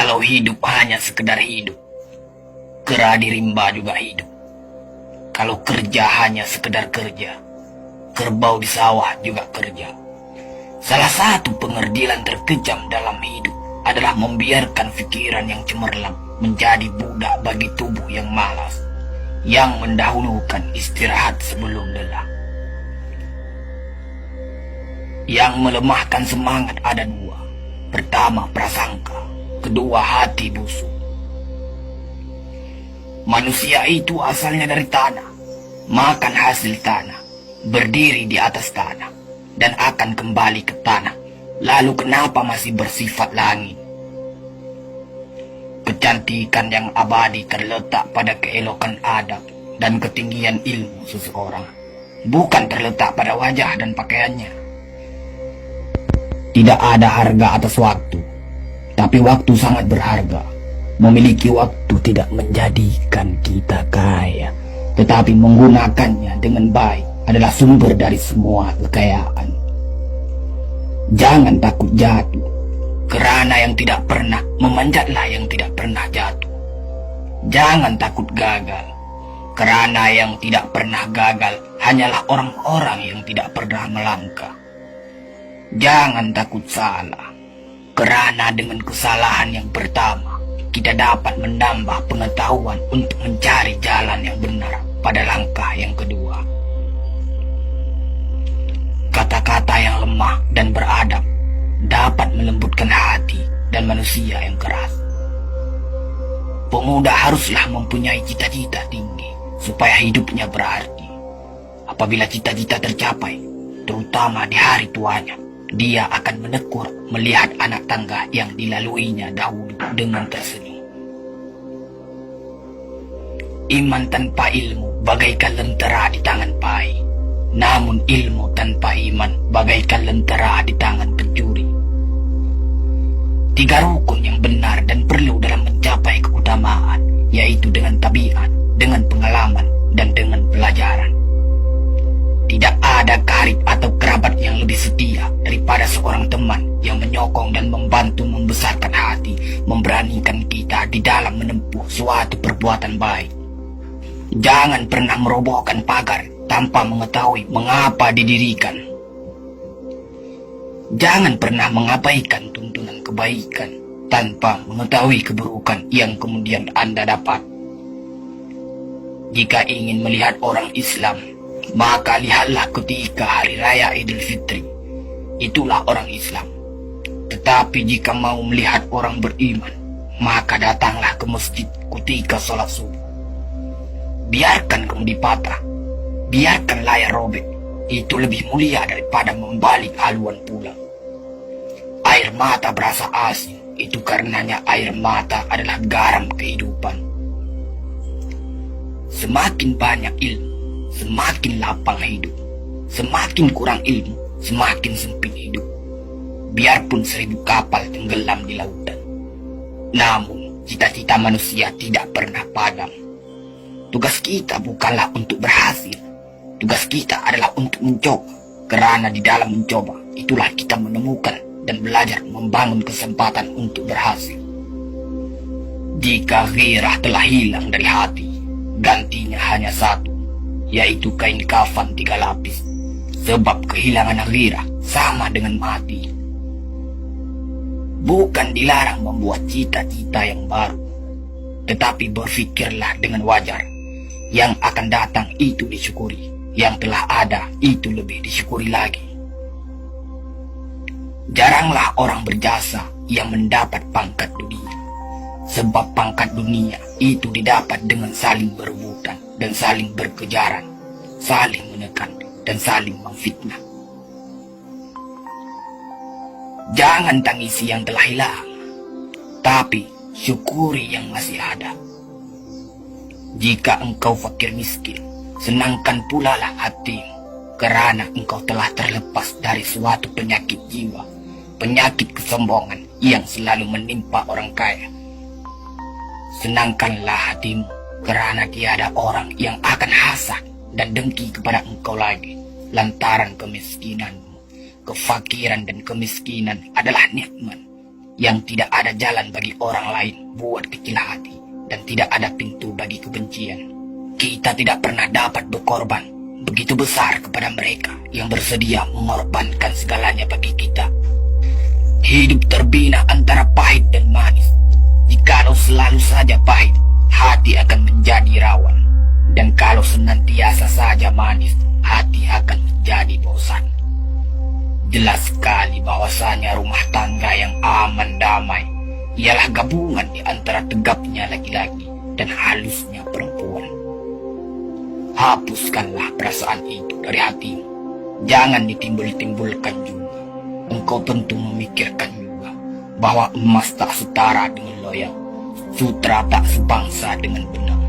Kalau hidup hanya sekedar hidup, kera di rimba juga hidup. Kalau kerja hanya sekedar kerja, kerbau di sawah juga kerja. Salah satu pengerdilan terkejam dalam hidup adalah membiarkan pikiran yang cemerlang menjadi budak bagi tubuh yang malas, yang mendahulukan istirahat sebelum lelah. Yang melemahkan semangat ada dua. Pertama, prasangka. Kedua, hati busuk. Manusia itu asalnya dari tanah, makan hasil tanah, berdiri di atas tanah, dan akan kembali ke tanah. Lalu kenapa masih bersifat langit? Kecantikan yang abadi terletak pada keelokan adab dan ketinggian ilmu seseorang, bukan terletak pada wajah dan pakaiannya. Tidak ada harga atas waktu, tapi waktu sangat berharga. Memiliki waktu tidak menjadikan kita kaya, tetapi menggunakannya dengan baik adalah sumber dari semua kekayaan. Jangan takut jatuh, kerana yang tidak pernah memanjatlah yang tidak pernah jatuh. Jangan takut gagal, kerana yang tidak pernah gagal hanyalah orang-orang yang tidak pernah melangkah. Jangan takut salah, kerana dengan kesalahan yang pertama, kita dapat menambah pengetahuan untuk mencari jalan yang benar pada langkah yang kedua. Kata-kata yang lemah dan beradab dapat melembutkan hati dan manusia yang keras. Pemuda haruslah mempunyai cita-cita tinggi supaya hidupnya berarti. Apabila cita-cita tercapai, terutama di hari tuanya, dia akan menekur melihat anak tangga yang dilaluinya dahulu dengan tersenyum. Iman tanpa ilmu bagaikan lentera di tangan pai, namun ilmu tanpa iman bagaikan lentera di tangan pencuri. Tiga rukun yang benar dan perlu dalam mencapai keutamaan, yaitu dengan tabiat, dengan pengalaman, dan dengan pelajaran. Tidak ada karib atau kerabat yang lebih setia daripada seorang teman yang menyokong dan membantu membesarkan hati, memberanikan kita di dalam menempuh suatu perbuatan baik. Jangan pernah merobohkan pagar tanpa mengetahui mengapa didirikan. Jangan pernah mengabaikan tuntunan kebaikan tanpa mengetahui keburukan yang kemudian Anda dapat. Jika ingin melihat orang Islam, maka lihatlah ketika hari raya Idul Fitri. Itulah orang Islam. Tetapi jika mau melihat orang beriman, maka datanglah ke masjid ketika sholat subuh. Biarkan kemudi patah, biarkan layar robek, itu lebih mulia daripada membalik haluan pulang. Air mata berasa asin, itu karenanya air mata adalah garam kehidupan. Semakin banyak ilmu, semakin lapang hidup. Semakin kurang ilmu, semakin sempit hidup. Biarpun 1000 kapal tenggelam di lautan, namun cita-cita manusia tidak pernah padam. Tugas kita bukanlah untuk berhasil. Tugas kita adalah untuk mencoba, kerana di dalam mencoba itulah kita menemukan dan belajar membangun kesempatan untuk berhasil. Jika gairah telah hilang dari hati, gantinya hanya satu, yaitu kain kafan 3 lapis. Sebab kehilangan gairah sama dengan mati. Bukan dilarang membuat cita-cita yang baru, tetapi berfikirlah dengan wajar. Yang akan datang itu disyukuri, yang telah ada itu lebih disyukuri lagi. Jaranglah orang berjasa yang mendapat pangkat dunia, sebab pangkat dunia itu didapat dengan saling berebutan dan saling berkejaran, saling menekan dan saling memfitnah. Jangan tangisi yang telah hilang, tapi syukuri yang masih ada. Jika engkau fakir miskin, senangkan pula lah hatimu, kerana engkau telah terlepas dari suatu penyakit jiwa, penyakit kesombongan yang selalu menimpa orang kaya. Senangkanlah hatimu, kerana tiada orang yang akan hasad dan dengki kepada engkau lagi, lantaran kemiskinanmu. Kefakiran dan kemiskinan adalah nikmat, yang tidak ada jalan bagi orang lain buat kecil hati, dan tidak ada pintu bagi kebencian. Kita tidak pernah dapat berkorban begitu besar kepada mereka yang bersedia mengorbankan segalanya bagi kita. Hidup terbina antara pahit dan manis. Jikalau selalu saja pahit, hati akan menjadi rawan. Dan kalau senantiasa saja manis, hati akan menjadi bosan. Jelas sekali bahwasanya rumah tangga yang aman damai ialah gabungan di antara tegapnya laki-laki dan halusnya perempuan. Hapuskanlah perasaan itu dari hatimu. Jangan ditimbul-timbulkan juga. Engkau tentu memikirkan juga bahwa emas tak setara dengan loyang, sutra tak sebangsa dengan benang.